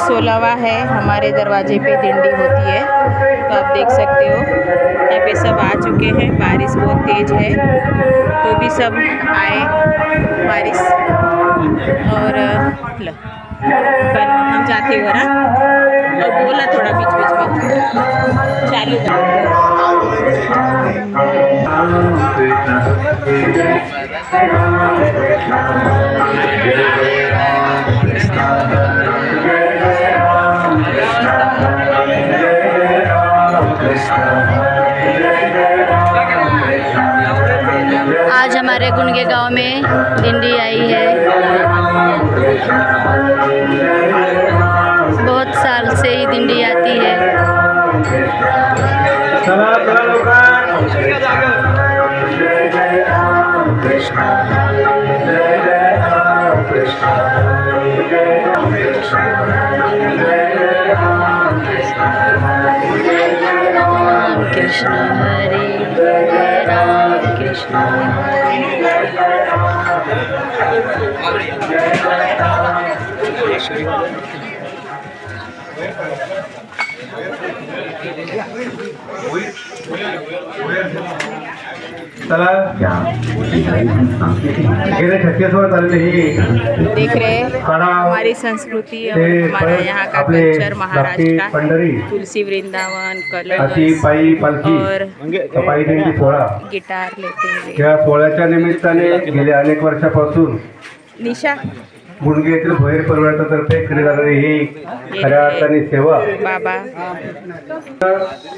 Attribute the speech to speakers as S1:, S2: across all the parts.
S1: 16वां है, हमारे दरवाजे पे दिंडी होती है। तो आप देख सकते हो यहाँ पे सब आ चुके हैं। बारिश बहुत तेज़ है तो भी सब आए बारिश। और लो हम जाते हो रहा और बोला थोड़ा बीच बीच में चालू आज हमारे गुनगे गांव में दिंडी आई है। बहुत साल से ही दिंडी आती है। राम कृष्ण हरे हरे राम कृष्ण
S2: चला गेले 36 वर्ष झालेले ही
S1: देख रहे हैं हमारी संस्कृति और हमारा यहाँ का कल्चर महाराष्ट्र का
S2: पंढरी
S1: तुलसी वृंदावन
S2: अशी पायी
S1: कलश
S2: पालखी
S1: और
S2: पायी दिंडी सोहळा
S1: गिटार लेते हुए
S2: या सोहळ्याच्या निमित्ताने गेल्या अनेक वर्षापासून
S1: निशा
S2: गुणगे येथील भोयर परिवारातर्फे केली जाणारी ही खऱ्या अर्थाने सेवा
S1: बाबा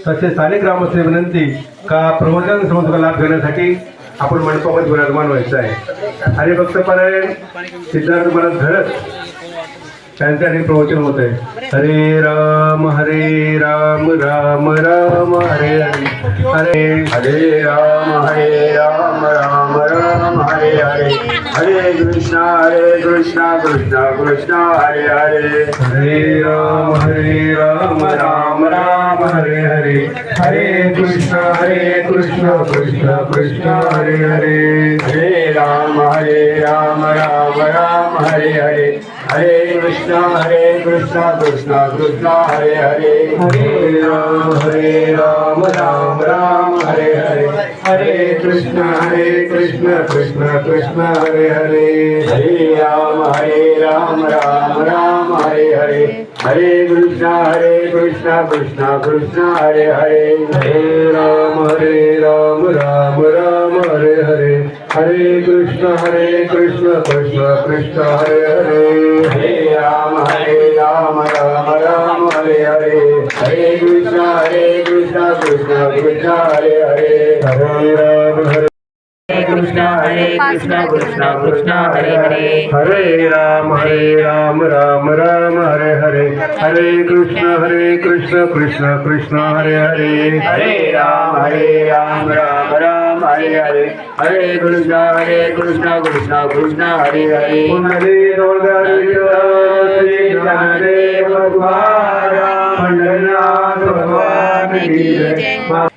S2: तसे स्थानिक ग्रामस्थ विनंती का प्रवचन संस्थेचा लाभ घेण्यासाठी आपण मंडपामध्ये विराजमान व्हायचं आहे आणि भक्त पारायण सिद्धार्थ महाराज धरत त्यांचे आणि प्रवचन होत आहे। हरे राम राम राम हरे हरे हरे हरे राम राम राम हरे हरे हरे कृष्णा कृष्णा कृष्णा हरे हरे हरे राम राम हरे हरे हरे कृष्णा कृष्णा कृष्णा हरे हरे हरे राम राम राम हरे हरे हरे कृष्णा कृष्णा हरे हरे हरे राम राम हरे हरे हरे कृष्णा कृष्णा हरे हरे हरे राम राम हरे हरे हरे कृष्णा कृष्णा हरे हरे हरे राम राम हरे हरे हरे कृष्णा कृष्णा हरे हरे हरे राम राम हरे हरे हरे कृष्णा कृष्णा हरे हरे हरे राम कृष्णा कृष्णा हरे हरे हरे राम राम हरे हरे हरे कृष्णा कृष्णा हरे हरे हरे राम राम हरे हरे हरे कृष्णा कृष्णा हरे हरे हरे पंढरीनाथ भगवान की जय।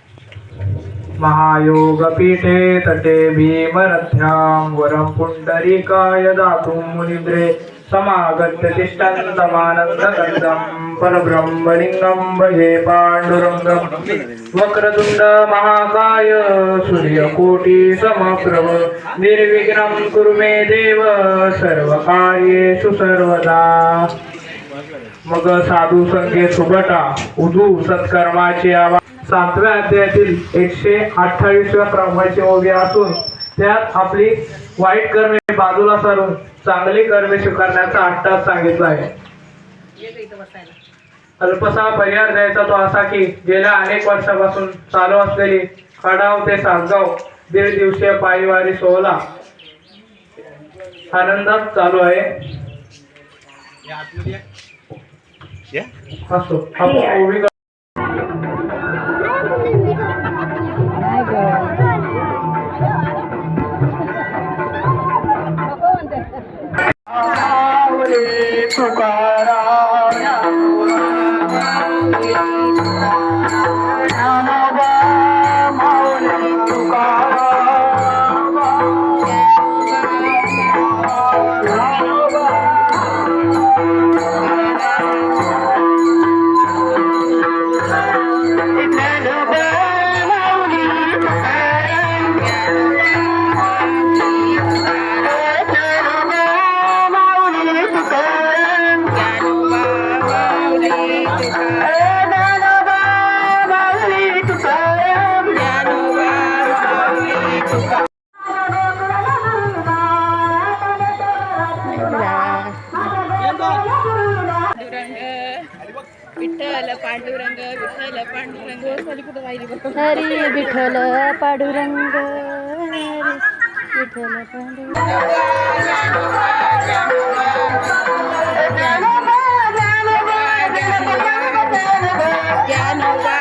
S3: महायोगपीठे तटे भीमरथ्यां वरं पुण्डरीकाय दातुं मुनिन्द्रे समागत्य तिष्ठन्तमानन्दकन्दं परब्रह्मलिङ्गं भजे पाण्डुरङ्गं वक्रतुण्ड महाकाय सूर्यकोटि समप्रभ निर्विघ्नं कुरु मे देव सर्वकार्येषु सर्वदा। मग साधू संगे सुबटा उदू सत्कर्माची आवा 7व्या अध्यायातील 128व्या क्रमांकाची ओवी असून त्यात आपली वाईट कर्मे बाजूला सारून चांगली कर्मे स्वीकारण्याचा अट्टास सांगितला आहे। अल्पसा पर्याय द्यायचा तो असा की गेल्या अनेक वर्षापासून चालू असलेली खडाव ते सासगाव 1.5 दिवसीय पायीवारी सोहळा आनंदात चालू आहे। असो आपण ओवी
S1: विठ्ठल पांडुरंग विठ्ठल पांडुरंग
S4: हरी विठ्ठल पांडुरंग हरी विठ्ठल
S1: ज्ञानोबा